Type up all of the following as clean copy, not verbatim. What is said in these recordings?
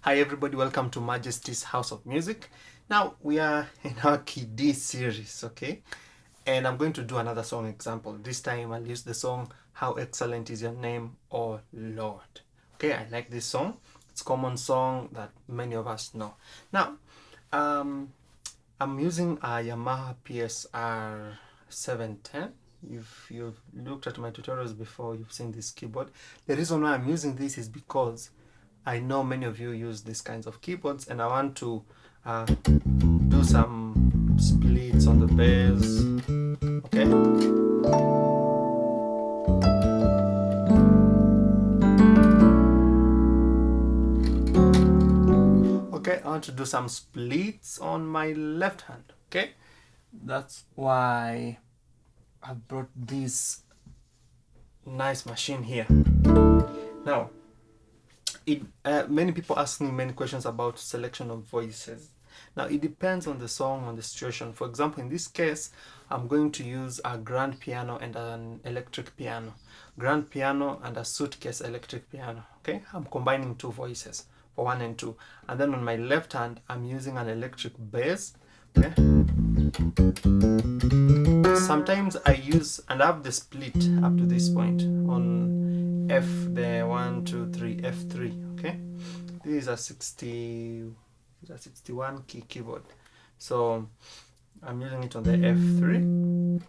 Hi everybody, welcome to Majesty's House of Music. Now we are in our Key D series, okay? And I'm going to do another song example. This time I'll use the song How Excellent Is Your Name, O Lord. Okay, I like this song. It's a common song that many of us know. Now, I'm using a Yamaha PSR 710. If you've looked at my tutorials before, you've seen this keyboard. The reason why I'm using this is because I know many of you use these kinds of keyboards, and I want to do some splits on the bass. Okay. Okay, I want to do some splits on my left hand. Okay, that's why I brought this nice machine here. Now, many people ask me many questions about selection of voices. Now, it depends on the song, on the situation. For example, in this case, I'm going to use a grand piano and an electric piano. Grand piano and a suitcase electric piano. Okay, I'm combining two voices for 1 and 2. And then on my left hand, I'm using an electric bass. Okay. Sometimes I use, and I have the split up to this point on F, the 1, 2, 3, F3. Okay, this is a 61 key keyboard, so I'm using it on the F3,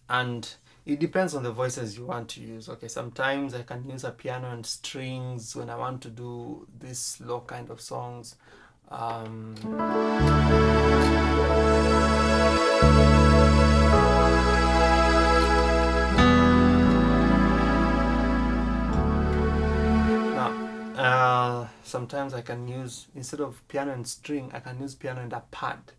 and it depends on the voices you want to use. Okay, sometimes I can use a piano and strings when I want to do these slow kind of songs. Sometimes I can use, instead of piano and string, I can use piano and a pad.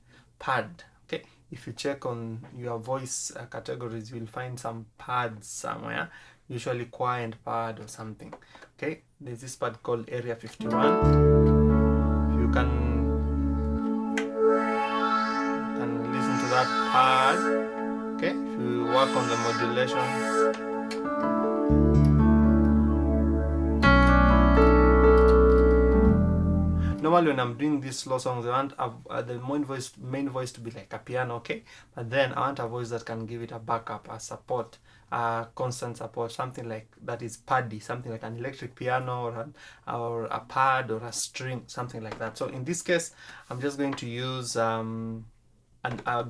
Okay, if you check on your voice categories, you'll find some pads somewhere, usually choir and pad or something. Okay, there's this pad called Area 51. You can listen to that pad. Okay, if you work on the modulation. Normally when I'm doing these slow songs, I want the main voice to be like a piano, okay? But then I want a voice that can give it a backup, a support, a constant support, something like that is paddy, something like an electric piano or a pad or a string, something like that. So in this case, I'm just going to use a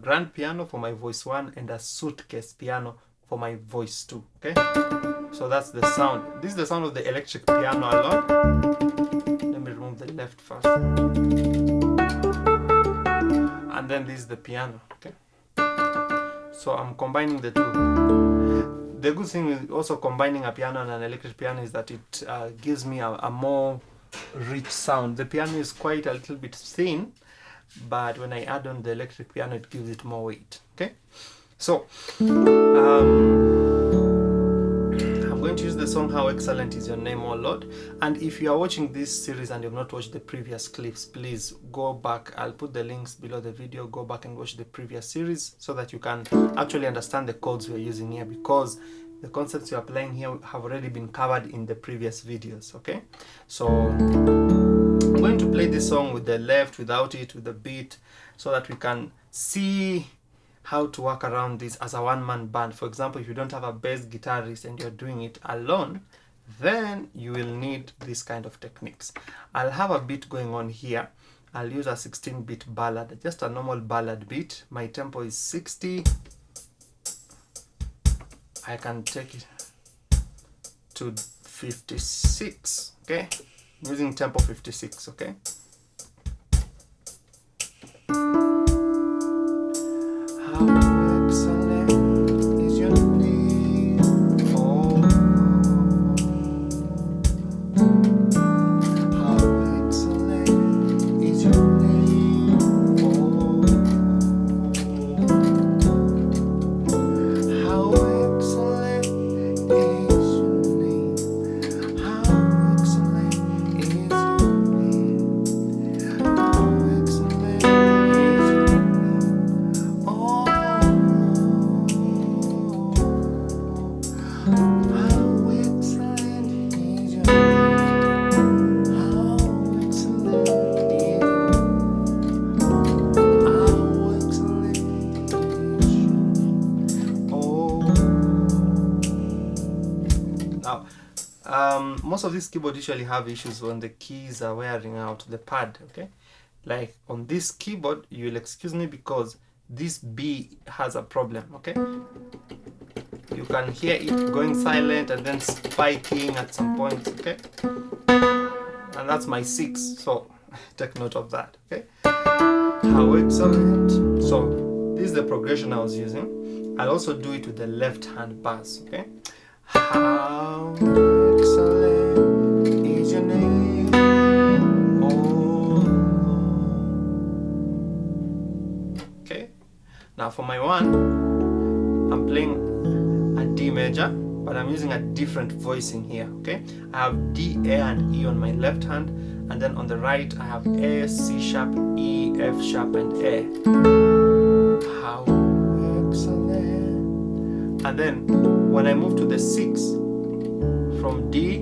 grand piano for my voice 1 and a suitcase piano for my voice 2, okay? So that's the sound. This is the sound of the electric piano alone. Let me remove the left first. And then this is the piano, okay? So I'm combining the two. The good thing with also combining a piano and an electric piano is that it gives me a more rich sound. The piano is quite a little bit thin, but when I add on the electric piano, it gives it more weight, okay? So, I'm going to use the song How Excellent Is Your Name, O Lord. And if you are watching this series and you have not watched the previous clips, please go back. I'll put the links below the video. Go back and watch the previous series so that you can actually understand the chords we're using here, because the concepts you're applying here have already been covered in the previous videos, okay? So I'm going to play this song with the left, without it, with the beat, so that we can see how to work around this as a one-man band. For example, if you don't have a bass guitarist and you're doing it alone, then you will need this kind of techniques. I'll have a beat going on here. I'll use a 16-beat ballad, just a normal ballad beat. My tempo is 60. I can take it to 56, okay? I'm using tempo 56, okay? Most of these keyboards usually have issues when the keys are wearing out the pad, okay? Like on this keyboard, you'll excuse me because this B has a problem, okay? You can hear it going silent and then spiking at some point, okay? And that's my 6, so take note of that, okay? How excellent. So this is the progression I was using. I'll also do it with the left hand bass, okay? How excellent is your name, oh. Okay, now for my 1, I'm playing a D major, but I'm using a different voicing here, okay? I have D, A, and E on my left hand, and then on the right I have A, C sharp, E, F sharp, and A. How excellent. And then when I move to the 6, from D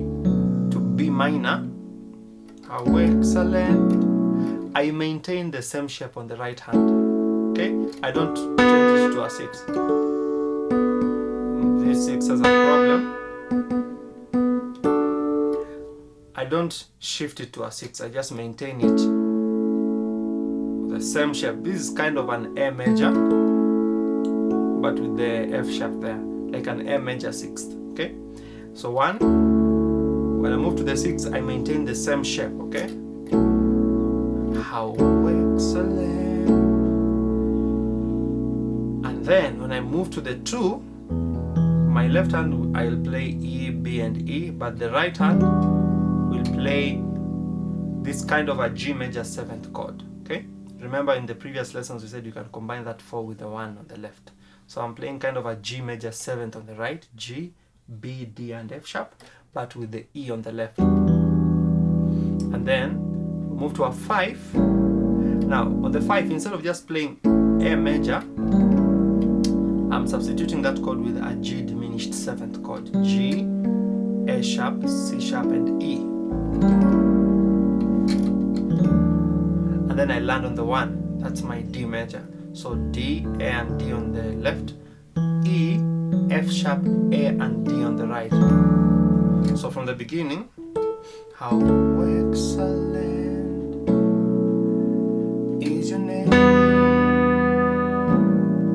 to B minor, how excellent, I maintain the same shape on the right hand, okay? I don't change it to a 6. This 6 has a problem. I don't shift it to a 6, I just maintain it the same shape. This is kind of an A major, but with the F sharp there, like an A major 6th, okay? So 1, when I move to the 6, I maintain the same shape, okay? How excellent. And then when I move to the 2, my left hand I'll play E, B, and E, but the right hand will play this kind of a G major 7th chord, okay? Remember in the previous lessons we said you can combine that 4 with the 1 on the left. So I'm playing kind of a G major 7th on the right, G, B, D, and F sharp, but with the E on the left. And then we move to a 5. Now on the 5, instead of just playing A major, I'm substituting that chord with a G diminished 7th chord, G, A sharp, C sharp, and E. And then I land on the 1, that's my D major. So D, A, and D on the left, E, F sharp, A, and D on the right. So from the beginning, how excellent is your name,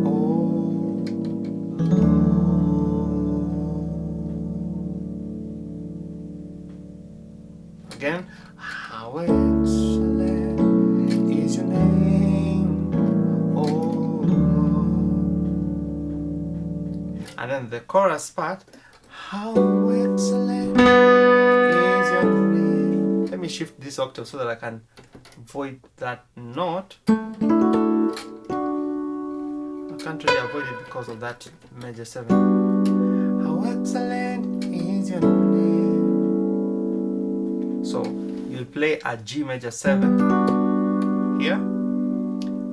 oh Lord. Again, how excellent is your name, oh Lord. And then the chorus part, how excellent is your name. Let me shift this octave so that I can avoid that note. I can't really avoid it because of that major 7. How excellent is your name. So you'll play a G major 7 here.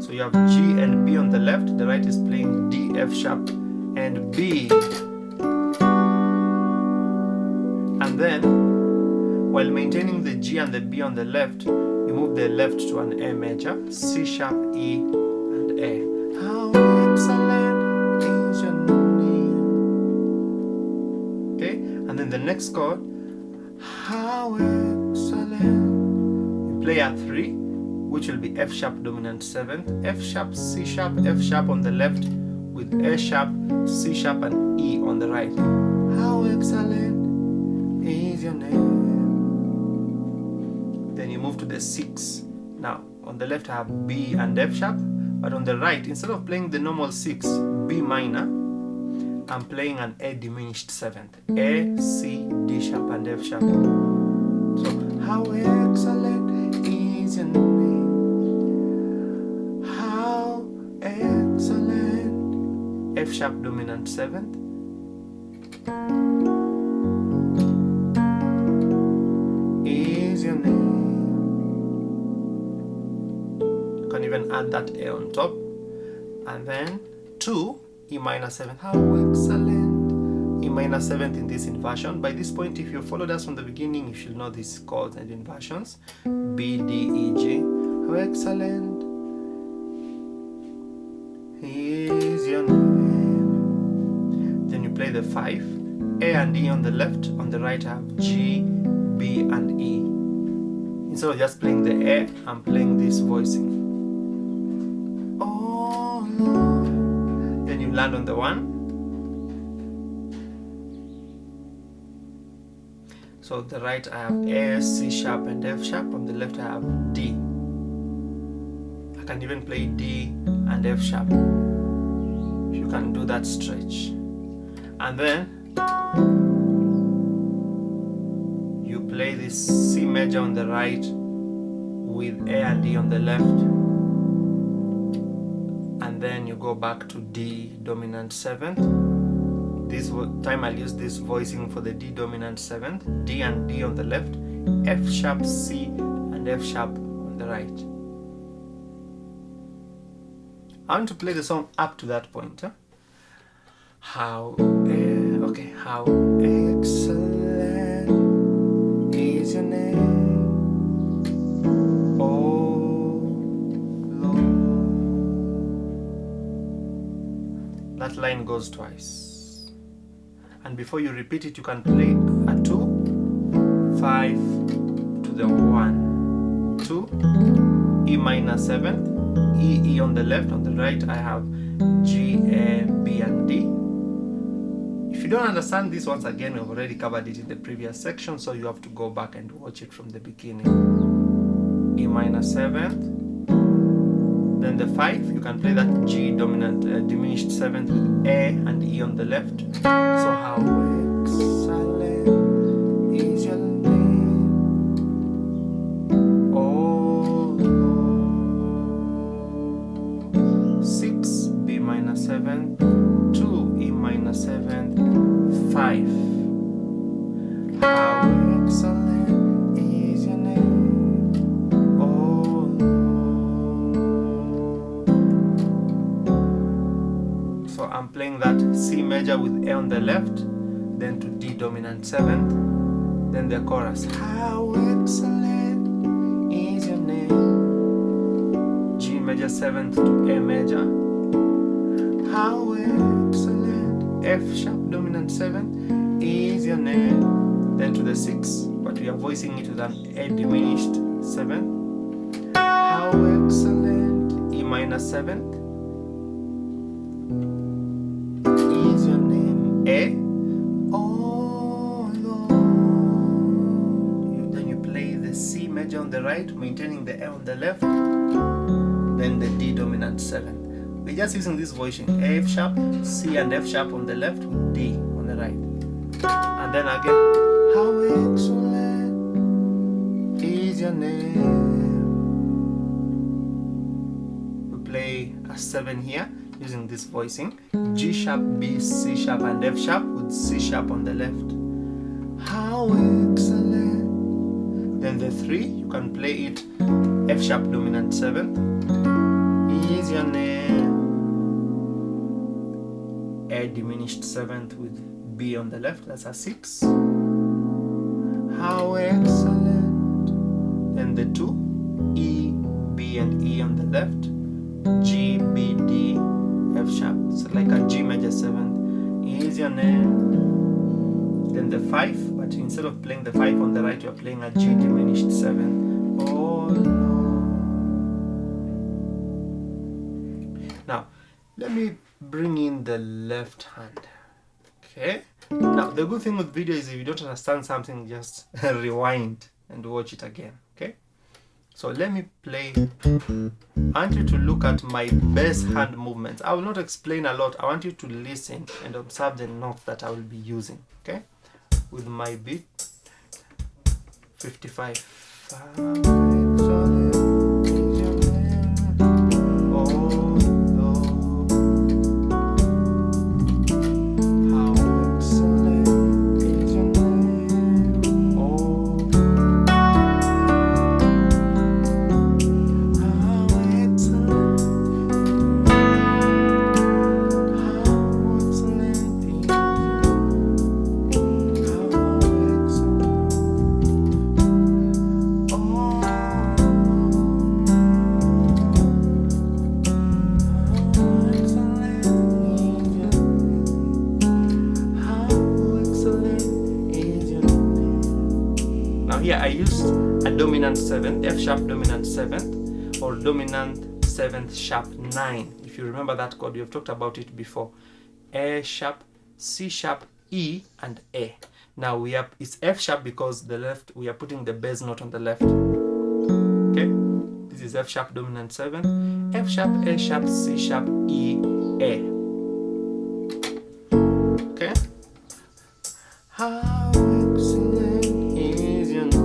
So you have G and B on the left, the right is playing D, F sharp, and B. And then, while maintaining the G and the B on the left, you move the left to an A major, C sharp, E, and A. How excellent is your name. Okay, and then the next chord, how excellent. You play a 3, which will be F sharp dominant 7th, F sharp, C sharp, F sharp on the left, with A sharp, C sharp, and E on the right. How excellent is your name. Then you move to the 6. Now on the left I have B and F sharp, but on the right, instead of playing the normal 6, B minor, I'm playing an A diminished 7th, A, C, D sharp, and F sharp. So how excellent is your name, how excellent. F sharp dominant 7th, is your name. You can even add that A on top. And then 2, E minor 7th. How excellent. E minor 7th in this inversion. By this point, if you followed us from the beginning, you should know these chords and inversions. B, D, E, G. How excellent is your name. Then you play the 5. A and E on the left, on the right I have G, B and E. Instead of just playing the A, I'm playing this voicing. Oh Lord. Then you land on the 1. So on the right I have A, C sharp and F sharp. On the left I have D. I can even play D and F sharp. You can do that stretch. And then you play this C major on the right with A and D on the left. And then you go back to D dominant 7th. This time I'll use this voicing for the D dominant 7th, D and D on the left, F sharp, C and F sharp on the right. I want to play the song up to that point. Huh? How excellent is your name, oh Lord. That line goes twice. And before you repeat it, you can play a 2, 5 to the 1, 2, E minor 7th, E on the left, on the right I have G, A, B and D. If you don't understand this, once again, we've already covered it in the previous section, so you have to go back and watch it from the beginning. E minor 7th, then the 5, you can play that G dominant diminished 7th with A and E on the left. So how excellent is your name, oh Lord. 6, B minor 7th, 2, E minor 7th, 5. How excellent is your name, oh Lord. So I'm playing that C major with A on the left, then to D dominant 7th, then the chorus. How excellent is your name, G major 7th to A major. How excellent, F sharp dominant 7th is your name, then to the 6, but we are voicing it with an A diminished 7th. How excellent, E minor 7th is your name, A, oh Lord. Then you play the C major on the right, maintaining the A on the left, then the D dominant 7th. We're just using this voicing, A, F sharp, C and F sharp on the left with D on the right. And then again, how excellent is your name. We play a 7 here using this voicing, G sharp, B, C sharp and F sharp with C sharp on the left. How excellent. Then the 3, you can play it F sharp dominant 7th is your name, A diminished 7th with B on the left, that's a 6. How excellent. Then the 2, E, B and E on the left, G, B, D, F sharp, so like a G major 7th is your name. Then the 5, but instead of playing the 5 on the right, you're playing a G diminished 7th, oh Lord. Now let me bring in the left hand. Okay, now the good thing with video is if you don't understand something, just rewind and watch it again. Okay, so let me play. I want you to look at my bass hand movements. I will not explain a lot. I want you to listen and observe the notes that I will be using. Okay, with my beat 55. here I used a dominant 7th, F sharp dominant 7th, or dominant 7th sharp 9. If you remember that chord, we have talked about it before. A sharp, C sharp, E, and A. Now it's F sharp because we are putting the bass note on the left. Okay, this is F sharp dominant 7th, F sharp, A sharp, C sharp, E, A. Okay. How excellent is your name?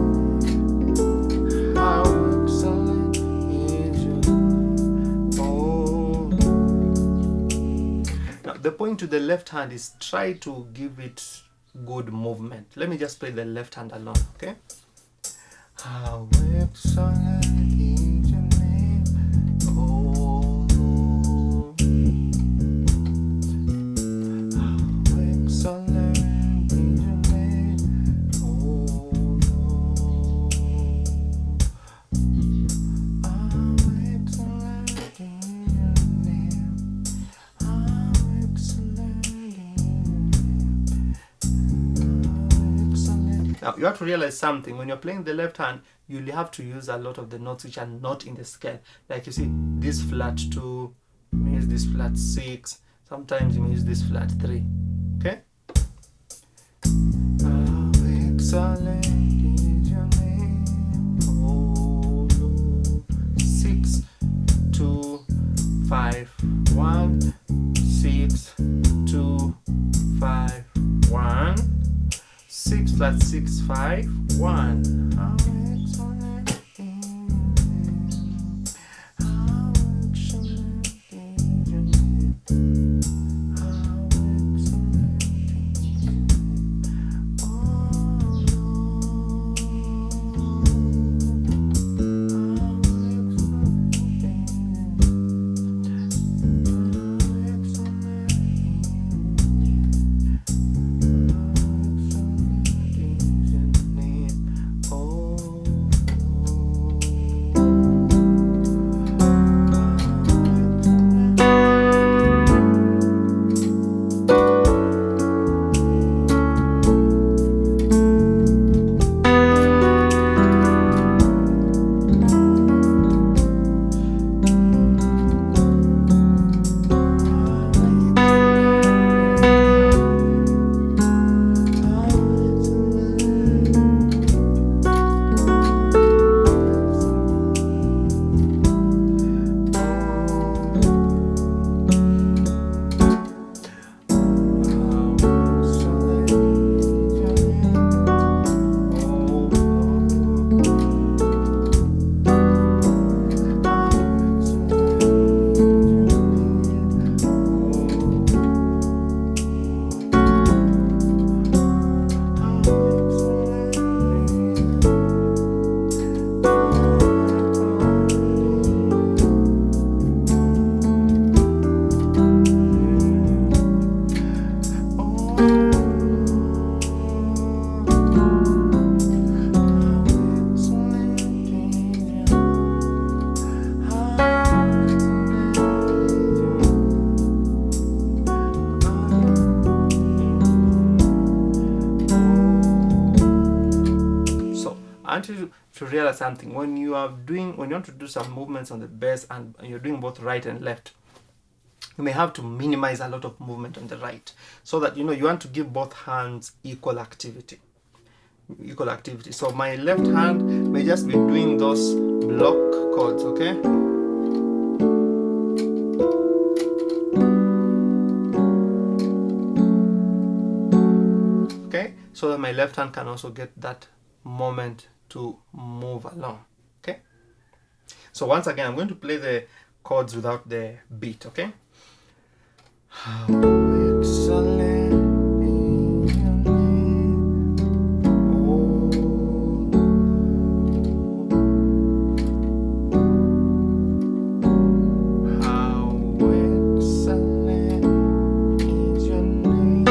How excellent is your name? Oh. Now the point to the left hand is try to give it good movement. Let me just play the left hand alone, okay? How excellent is your name, oh Lord. How excellent is your name, oh Lord. How excellent is your name, how excellent is your name. Now you have to realize something. When you're playing the left hand, you'll have to use a lot of the notes which are not in the scale. Like you see, this flat 2, you may use this flat 6, sometimes you may use this flat 3. Okay? How excellent is your name, oh Lord. 6, 2, 5, 1, 6, 2, 5, 1, 6 flat 6, 5, 1. How excellent is your name. How excellent is your name. How excellent is your name. Oh Lord. I want you to realize something. When you want to do some movements on the bass and you're doing both right and left, you may have to minimize a lot of movement on the right, so that you want to give both hands equal activity. So my left hand may just be doing those block chords, okay? Okay, so that my left hand can also get that moment to move along. Okay, so once again I'm going to play the chords without the beat. Okay. How excellent is your name, oh Lord. How excellent is your name,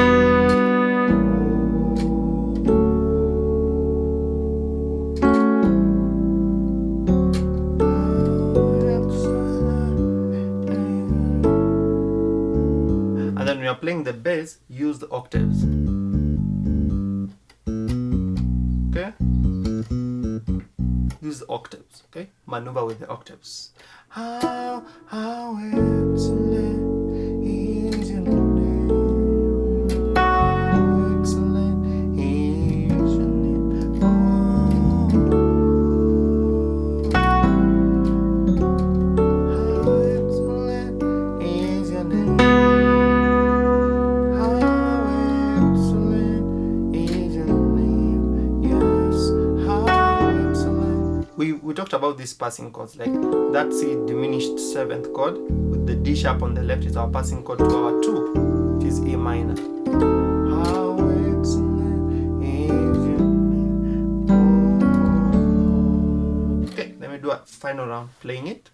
when you're playing the bass, use the octaves. Okay? octaves. Okay, maneuver with the octaves. How excellent is your name. How excellent is your name. How excellent is your name. We talked about these passing chords, like that C diminished 7th chord with the D sharp on the left is our passing chord to our 2, which is A minor. How excellent is your name. Okay, let me do a final round playing it.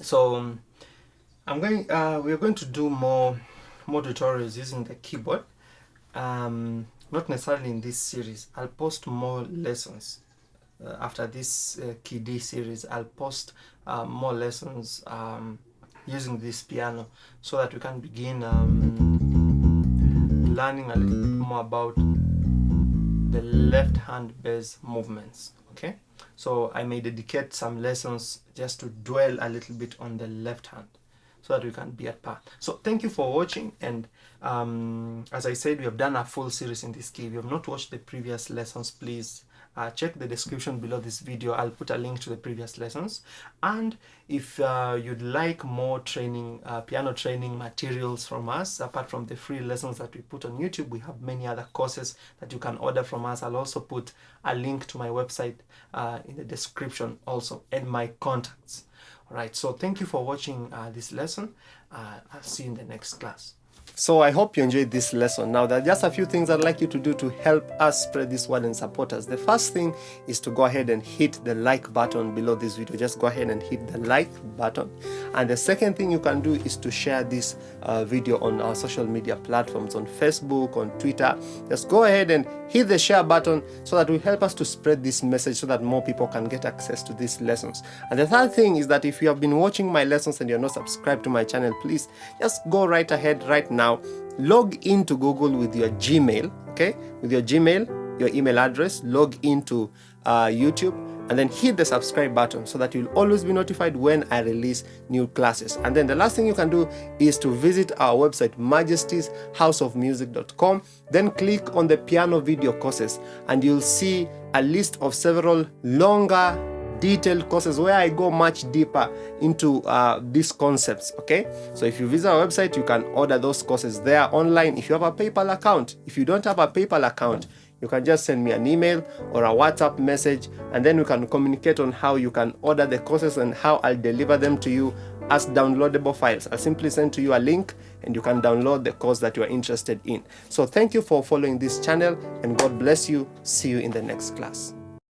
So we're going to do more tutorials using the keyboard. Not necessarily in this series. I'll post more lessons after this key D series. I'll post more lessons using this piano so that we can begin learning a little bit more about the left hand bass movements. Okay, so I may dedicate some lessons just to dwell a little bit on the left hand so that we can be at par. So thank you for watching, and as I said, we have done a full series in this key. If you have not watched the previous lessons, please check the description below this video. I'll put a link to the previous lessons. And if you'd like more training, piano training materials from us, apart from the free lessons that we put on YouTube, we have many other courses that you can order from us. I'll also put a link to my website in the description also, and my contacts. All right, so thank you for watching this lesson. I'll see you in the next class. So I hope you enjoyed this lesson. Now, there are just a few things I'd like you to do to help us spread this word and support us. The first thing is to go ahead and hit the like button below this video. Just go ahead and hit the like button. And the second thing you can do is to share this video on our social media platforms, on Facebook, on Twitter. Just go ahead and hit the share button so that will help us to spread this message so that more people can get access to these lessons. And the third thing is that if you have been watching my lessons and you're not subscribed to my channel, please just go right ahead right now. Log into Google with your Gmail, okay? With your Gmail, your email address, log into YouTube, and then hit the subscribe button so that you'll always be notified when I release new classes. And then the last thing you can do is to visit our website, MAJESTY'S.com. Then click on the piano video courses, and you'll see a list of several longer detailed courses where I go much deeper into these concepts. Okay, so if you visit our website, you can order those courses there online. If you have a PayPal account, if you don't have a PayPal account, you can just send me an email or a WhatsApp message, and then we can communicate on how you can order the courses and how I'll deliver them to you as downloadable files. I'll simply send to you a link and you can download the course that you are interested in. So thank you for following this channel, and God bless you. See you in the next class.